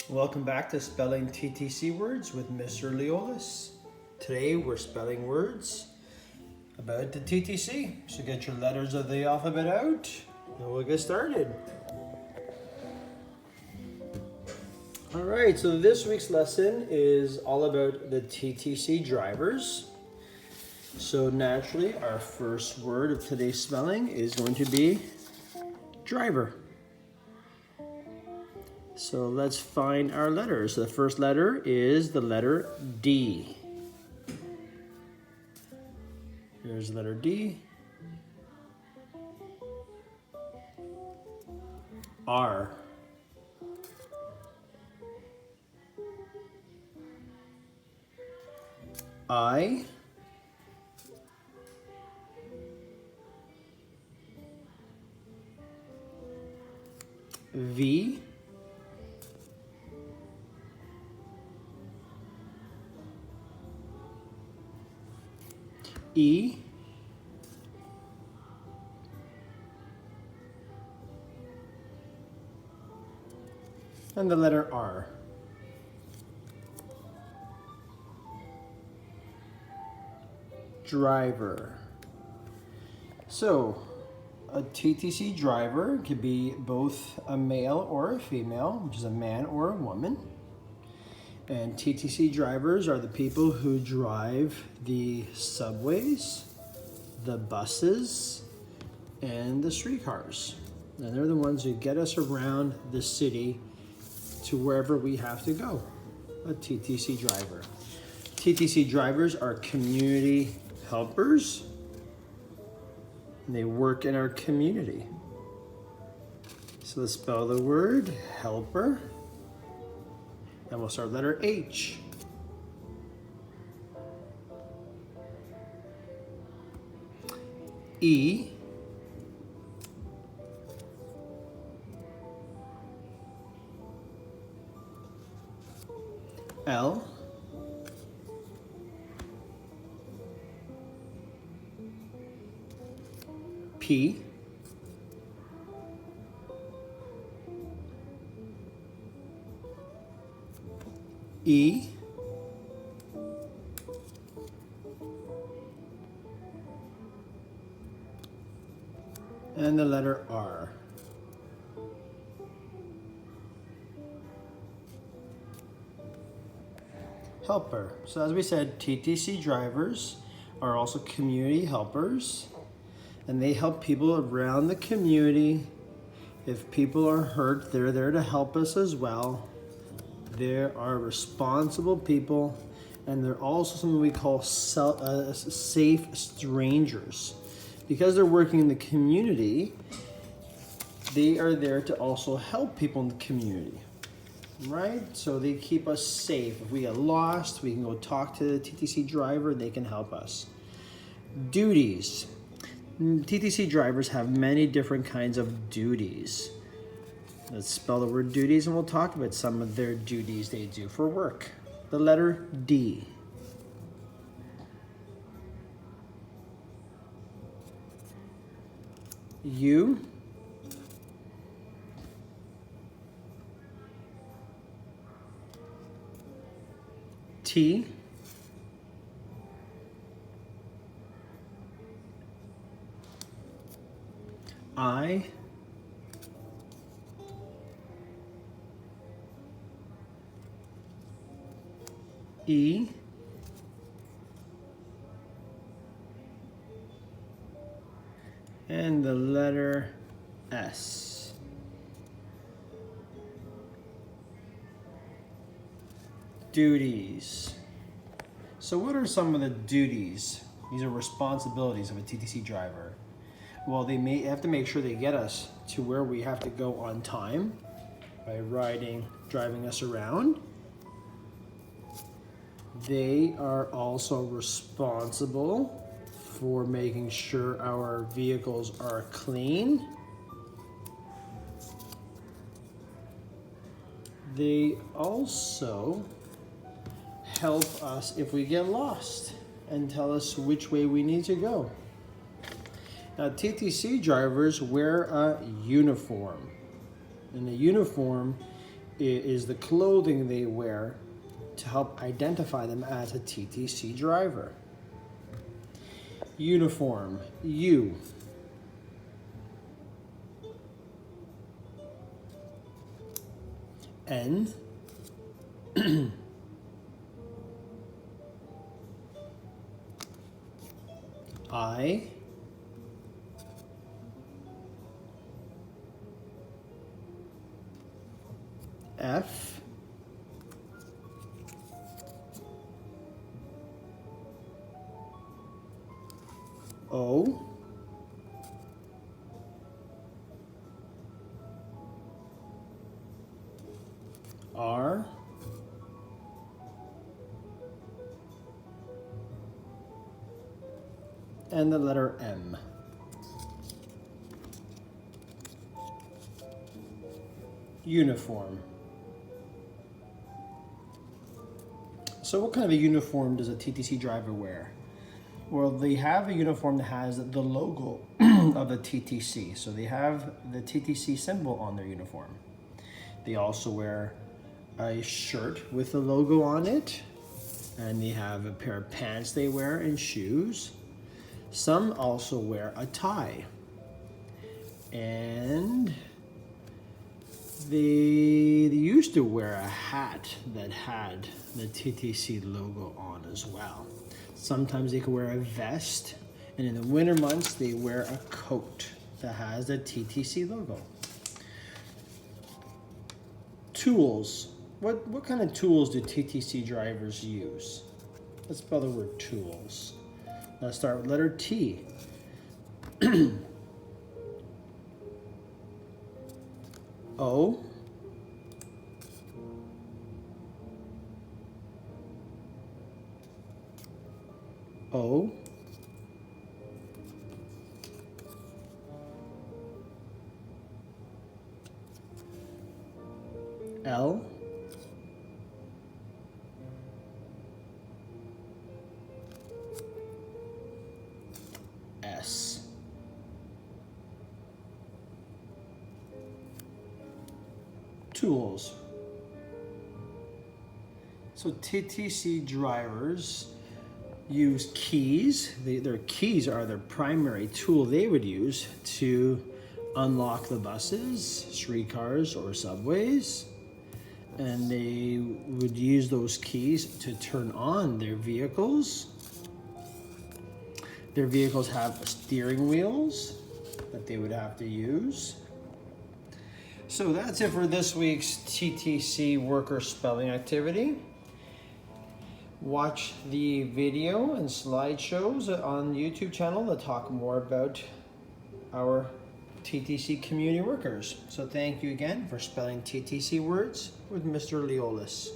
Welcome back to Spelling TTC Words with Mr. Leolis. Today we're spelling words about the TTC. So get your letters of the alphabet out and we'll get started. Alright, so this week's lesson is all about the TTC drivers. So naturally our first word of today's spelling is going to be driver. So let's find our letters. The first letter is the letter D. Here's the letter D. R. I. V. E. And the letter R. Driver. So, a TTC driver could be both a male or a female, which is a man or a woman. And TTC drivers are the people who drive the subways, the buses, and the streetcars. And they're the ones who get us around the city to wherever we have to go. A TTC driver. TTC drivers are community helpers. And they work in our community. So let's spell the word helper. And we'll start letter H. E. L. P. E. And the letter R. Helper. So as we said, TTC drivers are also community helpers, and they help people around the community. If people are hurt, they're there to help us as well. There are responsible people, and they're also something we call safe strangers. Because they're working in the community, they are there to also help people in the community, right? So they keep us safe. If we get lost, we can go talk to the TTC driver, and they can help us. Duties. TTC drivers have many different kinds of duties. Let's spell the word duties and we'll talk about some of their duties they do for work. The letter D. U. T. I. E. And the letter S. Duties. So what are some of the duties? These are responsibilities of a TTC driver. Well, they may have to make sure they get us to where we have to go on time by driving us around. They are also responsible for making sure our vehicles are clean. They also help us if we get lost and tell us which way we need to go. Now, TTC drivers wear a uniform. And the uniform is the clothing they wear to help identify them as a TTC driver. Uniform, U. N. I. F. O. R. And the letter M. Uniform. So what kind of a uniform does a TTC driver wear? Well, they have a uniform that has the logo of the TTC. So they have the TTC symbol on their uniform. They also wear a shirt with the logo on it. And they have a pair of pants they wear and shoes. Some also wear a tie. And they used to wear a hat that had the TTC logo on as well. Sometimes they could wear a vest, and in the winter months they wear a coat that has the TTC logo. Tools. What kind of tools do TTC drivers use? Let's spell the word tools. Let's start with letter T. O. O. L. S. Tools. So TTC drivers use keys. Their keys are their primary tool they would use to unlock the buses, streetcars, or subways. And they would use those keys to turn on their vehicles. Their vehicles have steering wheels that they would have to use. So that's it for this week's TTC worker spelling activity. Watch the video and slideshows on the YouTube channel that talk more about our TTC community workers. So thank you again for spelling TTC words with Mr. Leolis.